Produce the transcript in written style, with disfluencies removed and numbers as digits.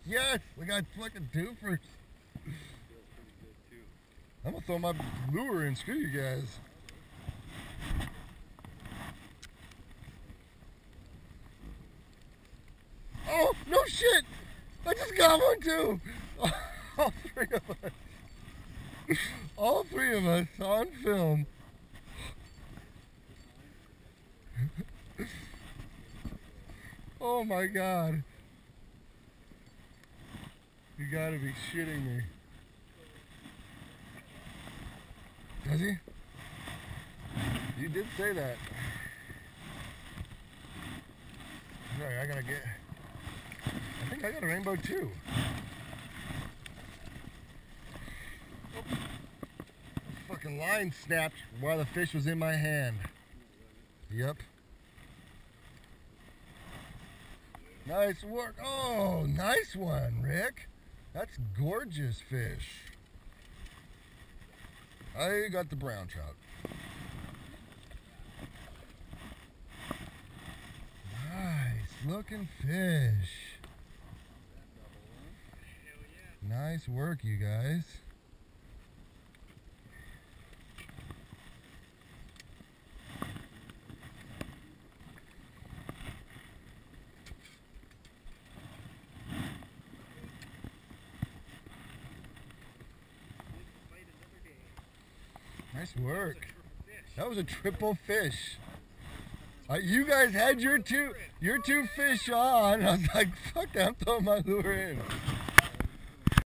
Yes, we got fucking twofers. I'm gonna throw my lure in. Screw you guys. Oh, no shit! I just got one too! All three of us. All three of us on film. Oh my god. You gotta be shitting me. Does he? You did say that. Alright, I gotta get... I think I got a rainbow too. Oh. Fucking line snapped while the fish was in my hand. Yep. Nice work. Oh, nice one, Rick. That's gorgeous fish. I got the brown trout. Nice looking fish. Nice work, you guys. Nice work. That was a triple fish. You guys had your two fish on. I was like, fuck that, I'm throwing my lure in.